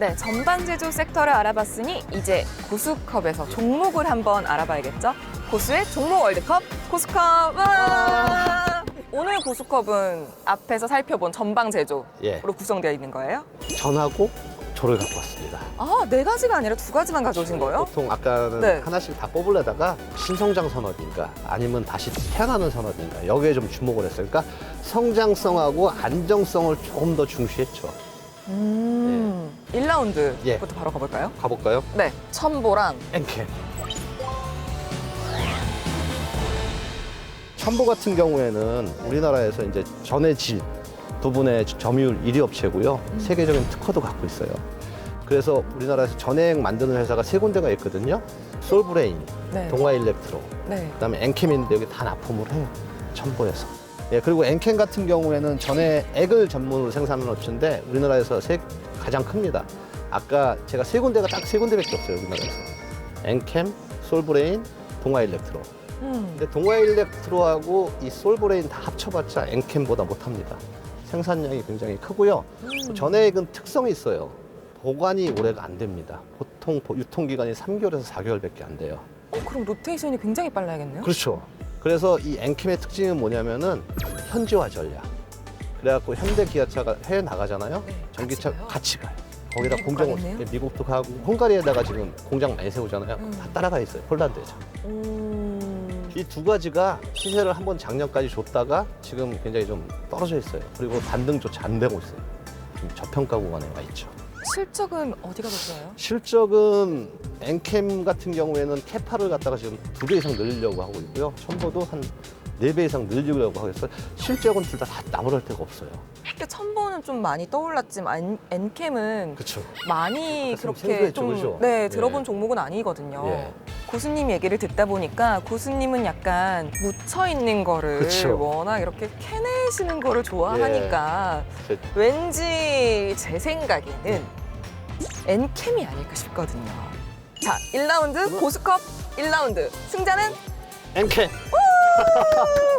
네, 전방 제조 섹터를 알아봤으니 이제 고수컵에서 종목을 한번 알아봐야겠죠? 고수의 종목 월드컵 고수컵! 와! 오늘 고수컵은 앞에서 살펴본 전방 제조로 예. 구성되어 있는 거예요? 전하고 조를 갖고 왔습니다. 아, 네 가지가 아니라 두 가지만 가져오신 거예요? 보통 아까는 네. 하나씩 다 뽑으려다가 신성장 산업인가 아니면 다시 태어나는 산업인가 여기에 좀 주목을 했어요. 그러니까 성장성하고 안정성을 조금 더 중시했죠. 1라운드부터 예. 바로 가볼까요? 가볼까요? 네, 첨보랑 엔캠. 첨보 같은 경우에는 우리나라에서 이제 전해질 부분의 점유율 1위 업체고요. 세계적인 특허도 갖고 있어요. 그래서 우리나라에서 전해액 만드는 회사가 세 군데가 있거든요. 솔브레인, 네. 동아일렉트로, 네. 그다음에 엔캠인데 여기 다 납품을 해요. 첨보에서. 예, 그리고 엔캠 같은 경우에는 전해액을 전문으로 생산하는 업체인데 우리나라에서 가장 큽니다. 아까 제가 세 군데가 딱 세 군데밖에 없어요, 우리나라에서. 엔캠, 솔브레인, 동아일렉트로. 근데 동아일렉트로하고 이 솔브레인 다 합쳐봤자 엔캠보다 못합니다. 생산량이 굉장히 크고요. 전해액은 특성이 있어요. 보관이 오래가 안 됩니다. 보통 유통기간이 3개월에서 4개월밖에 안 돼요. 그럼 로테이션이 굉장히 빨라야겠네요? 그렇죠. 그래서 이 엔캠의 특징은 뭐냐면은 현지화 전략. 그래갖고 현대 기아차가 해외 나가잖아요. 네, 전기차 같이 가요? 같이 가요. 거기다 미국 공장을 가겠네요? 미국도 가고 헝가리에다가 지금 공장 많이 세우잖아요. 다 따라가 있어요. 폴란드에서. 이 두 가지가 시세를 한번 작년까지 줬다가 지금 굉장히 좀 떨어져 있어요. 그리고 반등조차 안 되고 있어요. 지금 저평가 구간에 와 있죠. 실적은 어디가 더 좋아요? 실적은 엔캠 같은 경우에는 캐파를 갖다가 지금 2배 이상 늘리려고 하고 있고요. 첨보도 한 4배 이상 늘리려고 하고 있어요. 실적은 둘 다 나무랄 데가 없어요. 근데 첨보는 좀 많이 떠올랐지만 엔캠은 그렇죠. 많이 가슴 그렇게 생소했죠, 좀 그죠? 네, 들어본 예. 종목은 아니거든요. 예. 고수님 얘기를 듣다 보니까 고수님은 약간 묻혀 있는 거를 그쵸. 워낙 이렇게 캐내시는 거를 좋아하니까 제- 왠지 제 생각에는 엔캠이 아닐까 싶거든요. 자, 1라운드 고수컵 1라운드 승자는 엔캠!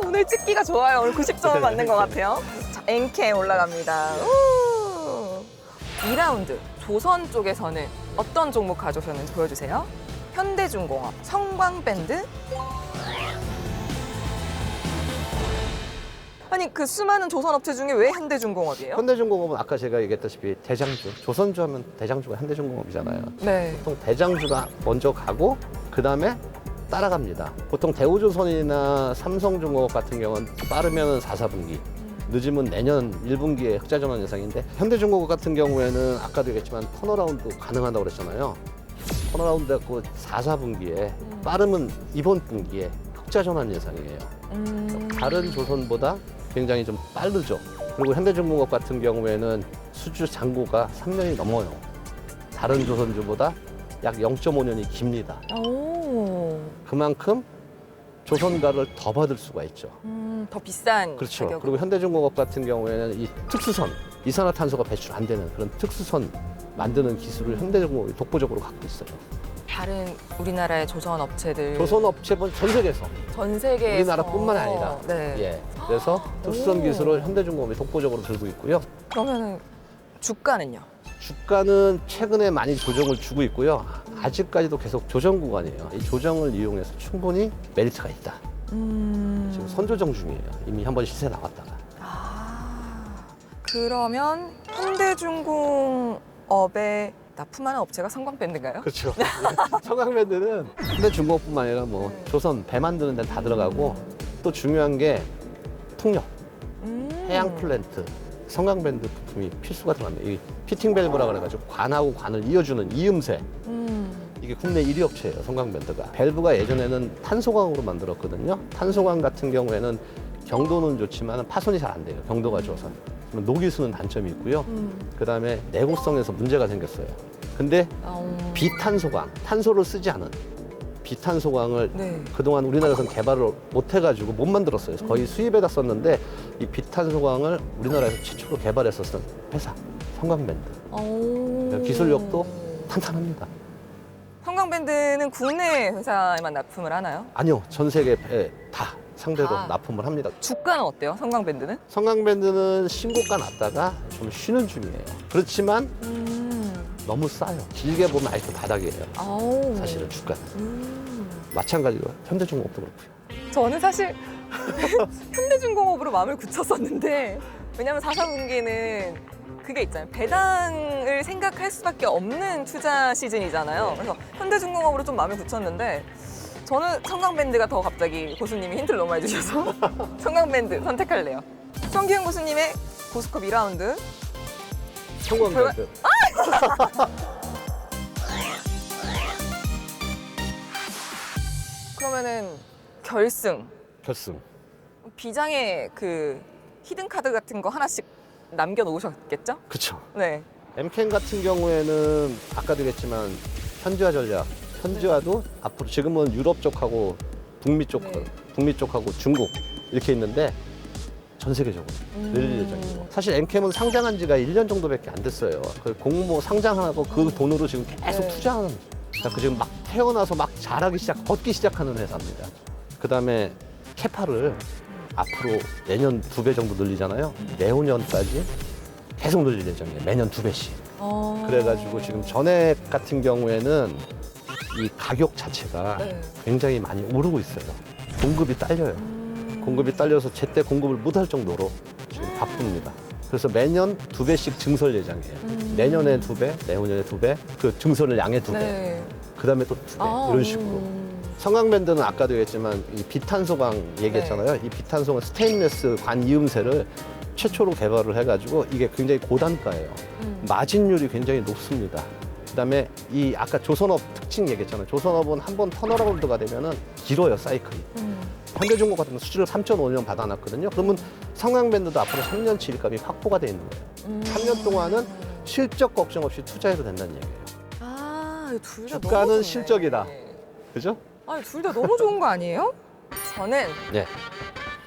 오늘 찍기가 좋아요. 오늘 90점을 받는 것 같아요. 자, 엔캠 올라갑니다. 우! 2라운드 조선 쪽에서는 어떤 종목 가져오셨는지 보여주세요. 현대중공업, 성광밴드. 아니 그 수많은 조선 업체 중에 왜 현대중공업이에요? 현대중공업은 아까 제가 얘기했다시피 대장주, 조선주 하면 대장주가 현대중공업이잖아요. 네. 보통 대장주가 먼저 가고 그 다음에 따라갑니다. 보통 대우조선이나 삼성중공업 같은 경우는 빠르면 4, 4분기, 늦으면 내년 1분기에 흑자 전환 예상인데 현대중공업 같은 경우에는 아까도 얘기했지만 턴어라운드 가능하다고 그랬잖아요. 턴어라운드 갖고 4, 4분기에 빠르면 이번 분기에 흑자 전환 예상이에요. 다른 조선보다 굉장히 좀 빠르죠. 그리고 현대중공업 같은 경우에는 수주 잔고가 3년이 넘어요. 다른 조선주보다 약 0.5년이 깁니다. 오. 그만큼 조선가를 더 받을 수가 있죠. 더 비싼 그렇죠. 가격으로. 그리고 현대중공업 같은 경우에는 이 특수선, 이산화탄소가 배출 안 되는 그런 특수선 만드는 기술을 현대중공업이 독보적으로 갖고 있어요. 다른 우리나라의 조선 업체들 조선업체는 전 세계에서 전 세계에서 우리나라뿐만 아니라 네. 예. 그래서 특수선 기술을 현대중공업이 독보적으로 들고 있고요. 그러면은 주가는요? 주가는 최근에 많이 조정을 주고 있고요. 아직까지도 계속 조정 구간이에요. 이 조정을 이용해서 충분히 메리트가 있다. 지금 선조정 중이에요. 이미 한번 시세 나왔다가. 그러면 현대중공업에 납품하는 업체가 성광밴드인가요? 그렇죠. 성강밴드는 현대중공업뿐만 아니라 뭐 조선 배 만드는 데는 다 들어가고 또 중요한 게 풍력, 해양 플랜트, 성강밴드 부품이 필수가 들어갑니다. 이 피팅 밸브라 그래가지고 관하고 관을 이어주는 이음새. 이게 국내 1위 업체예요, 성강밴드가. 밸브가 예전에는 탄소광으로 만들었거든요. 탄소광 같은 경우에는 경도는 좋지만 파손이 잘 안 돼요, 경도가 좋아서. 녹이 쓰는 단점이 있고요. 그 다음에 내구성에서 문제가 생겼어요. 근데 비탄소광, 탄소를 쓰지 않은 비탄소광을 네. 그동안 우리나라에서는 개발을 못 해가지고 못 만들었어요. 거의 수입에다 썼는데 이 비탄소광을 우리나라에서 최초로 개발했었던 회사, 성광밴드. 기술력도 탄탄합니다. 성광밴드는 국내 회사에만 납품을 하나요? 아니요, 전 세계에 다 상대로 다. 납품을 합니다. 주가는 어때요? 성광밴드는? 성강밴드는 신고가 났다가 좀 쉬는 중이에요. 그렇지만 너무 싸요. 길게 보면 아직도 바닥이에요. 아우. 사실은 주가는. 마찬가지로 현대중공업도 그렇고요. 저는 사실 현대중공업으로 마음을 굳혔었는데 왜냐면 4사분기는 그게 있잖아요. 배당을 생각할 수밖에 없는 투자 시즌이잖아요. 그래서 현대중공업으로 좀 마음을 굳혔는데 저는 성광밴드가 더 갑자기 고수님이 힌트를 너무 많이 주셔서 성광밴드 선택할래요. 성기훈 고수님의 고스컵 2라운드. 성광밴드. 그러면은 결승. 결승. 비장의 그 히든 카드 같은 거 하나씩 남겨놓으셨겠죠? 그쵸. 네. 엠켄 같은 경우에는 아까도 얘기했지만 현지화 전략. 현지화도 앞으로 지금은 유럽 쪽하고 북미 쪽, 네. 북미 쪽하고 중국 이렇게 있는데 전 세계적으로 늘릴 예정이고. 사실 엠캠은 상장한 지가 1년 정도밖에 안 됐어요. 그 공모 상장하고 그 돈으로 지금 계속 네. 투자하는. 그러니까 지금 막 태어나서 막 자라기 걷기 시작하는 회사입니다. 그 다음에 캐파를 앞으로 내년 2배 정도 늘리잖아요. 내후년까지 계속 늘릴 예정이에요. 매년 2배씩. 그래가지고 지금 전액 같은 경우에는 이 가격 자체가 네. 굉장히 많이 오르고 있어요. 공급이 딸려요. 공급이 딸려서 제때 공급을 못할 정도로 지금 바쁩니다. 그래서 매년 2배씩 증설 예정이에요. 내년에 2배, 내후년에 2배, 그 증설을 양에 2배, 네. 그 다음에 또 2배, 이런 식으로. 성광밴드는 아까도 얘기했지만 이 비탄소광 얘기했잖아요. 이 비탄소광 스테인리스 관 이음새를 최초로 개발을 해가지고 이게 굉장히 고단가예요. 마진율이 굉장히 높습니다. 그다음에 이 아까 조선업 특징 얘기했잖아요. 조선업은 한번 턴어라운드가 되면은 길어요, 사이클이. 현대중공업 같은 건 수주를 3.5년 받아놨거든요. 그러면 성광밴드도 앞으로 3년치 일감이 확보가 돼 있는 거예요. 3년 동안은 실적 걱정 없이 투자해도 된다는 얘기예요. 아, 둘 다 주가는 너무 좋네. 실적이다. 그죠? 아니, 둘 다 너무 좋은 거 아니에요? 저는 네.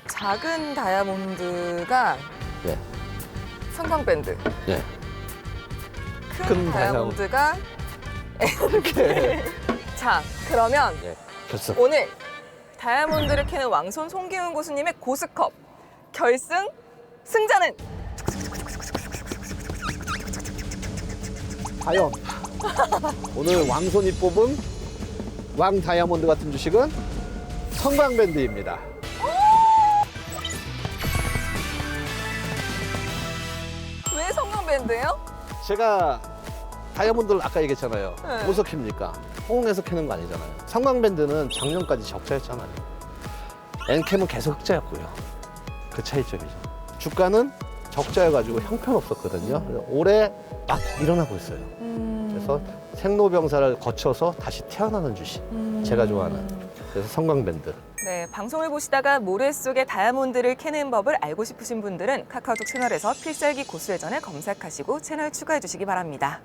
작은 다이아몬드가 네. 성광밴드, 네. 큰 큰 다이아몬드가 이렇게. 자, 그러면 네. 결승. 오늘 다이아몬드를 캐는 왕손 송기훈 고수님의 고스컵 결승 승자는 과연 오늘 왕손이 뽑은 왕 다이아몬드 같은 주식은 성광밴드입니다. 왜 성광밴드예요? 제가 다이아몬드를 아까 얘기했잖아요. 네. 어디서 캡니까? 홍에서 캐는 거 아니잖아요. 성광밴드는 작년까지 적자였잖아요. 엔캠은 계속 흑자였고요. 그 차이점이죠. 주가는 적자여가지고 형편없었거든요. 그래서 올해 막 일어나고 있어요. 그래서 생로병사를 거쳐서 다시 태어나는 주식. 제가 좋아하는. 그래서 성광밴드. 네, 방송을 보시다가 모래 속의 다이아몬드를 캐는 법을 알고 싶으신 분들은 카카오톡 채널에서 필살기 고수회전을 검색하시고 채널 추가해 주시기 바랍니다.